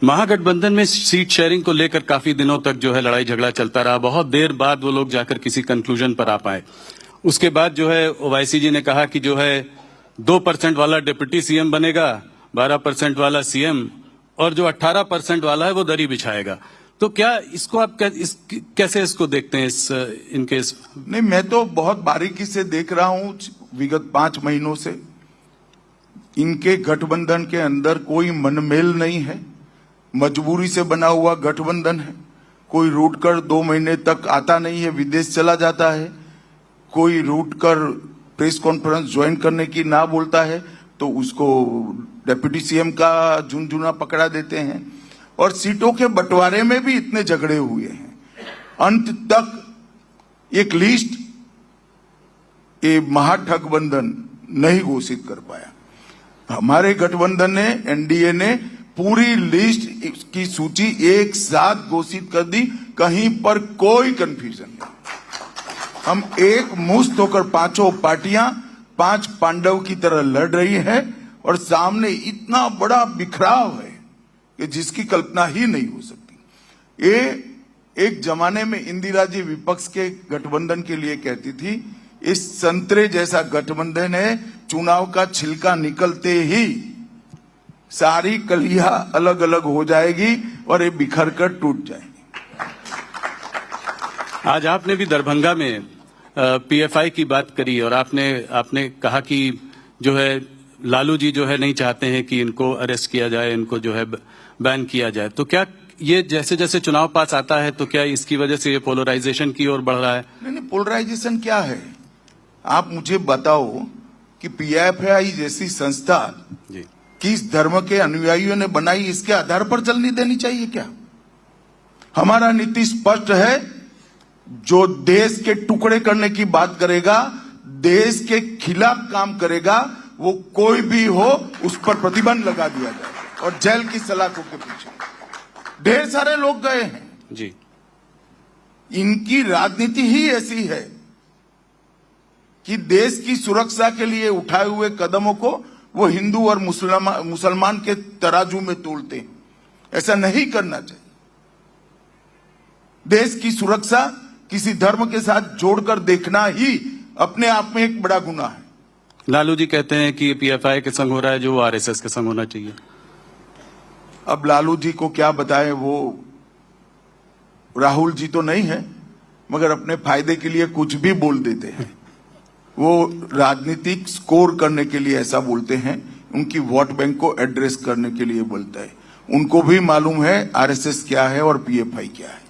महागठबंधन में seat sharing को लेकर काफी दिनों तक जो है लड़ाई झगड़ा चलता रहा। बहुत देर बाद वो लोग जाकर किसी कंक्लूजन पर आ पाए। उसके बाद जो है ओवैसी जी ने कहा कि जो है 2% वाला डिप्टी सीएम बनेगा, 12% वाला सीएम, और जो 18% वाला है वो दरी बिछाएगा। तो क्या इसको आप कैसे इसको देखते हैं इनके नहीं, मैं तो बहुत बारीकी से देख रहा हूं विगत 5 महीनों से। इनके गठबंधन के अंदर कोई मनमेल नहीं है, मजबूरी से बना हुआ गठबंधन है। कोई रूट कर 2 महीने तक आता नहीं है, विदेश चला जाता है। कोई रूट कर प्रेस कॉन्फ्रेंस ज्वाइन करने की ना बोलता है तो उसको डिप्टी सीएम का झुनझुना पकड़ा देते हैं। और सीटों के बंटवारे में भी इतने झगड़े हुए हैं, अंत तक एक लिस्ट ये महागठबंधन नहीं घोषित कर पाया। हमारे गठबंधन ने, एनडीए ने पूरी लिस्ट की सूची एक साथ घोषित कर दी, कहीं पर कोई कंफ्यूजन नहीं। हम एक मुश्त होकर पांचों पार्टियां 5 पांडव की तरह लड़ रही है और सामने इतना बड़ा बिखराव है कि जिसकी कल्पना ही नहीं हो सकती। ये एक जमाने में इंदिरा जी विपक्ष के गठबंधन के लिए कहती थी, इस संतरे जैसा गठबंधन है, चुनाव का छिलका निकलते ही सारी कलियां अलग अलग हो जाएगी और ये बिखर कर टूट जाएगी। आज आपने भी दरभंगा में पीएफआई की बात करी और आपने कहा कि जो है लालू जी जो है नहीं चाहते हैं कि इनको अरेस्ट किया जाए, इनको जो है बैन किया जाए। तो क्या ये जैसे जैसे चुनाव पास आता है तो क्या इसकी वजह से ये पोलराइजेशन की ओर बढ़ रहा है? नहीं, पोलराइजेशन क्या है? आप मुझे बताओ कि पीएफआई जैसी संस्था जी किस धर्म के अनुयायियों ने बनाई, इसके आधार पर चलनी देनी चाहिए क्या? हमारा नीति स्पष्ट है, जो देश के टुकड़े करने की बात करेगा, देश के खिलाफ काम करेगा, वो कोई भी हो उस पर प्रतिबंध लगा दिया जाए और जेल की सलाखों के पीछे ढेर सारे लोग गए हैं जी। इनकी राजनीति ही ऐसी है कि देश की सुरक्षा के लिए उठाए हुए कदमों को वो हिंदू और मुसलमान के तराजू में तोलते हैं। ऐसा नहीं करना चाहिए। देश की सुरक्षा किसी धर्म के साथ जोड़कर देखना ही अपने आप में एक बड़ा गुनाह है। लालू जी कहते हैं कि पीएफआई के संग हो रहा है जो आरएसएस के संग होना चाहिए। अब लालू जी को क्या बताएं, वो राहुल जी तो नहीं है, मगर अपने फायदे के लिए कुछ भी बोल देते हैं। वो राजनीतिक स्कोर करने के लिए ऐसा बोलते हैं, उनकी वोट बैंक को एड्रेस करने के लिए बोलता है। उनको भी मालूम है आरएसएस क्या है और पीएफआई क्या है।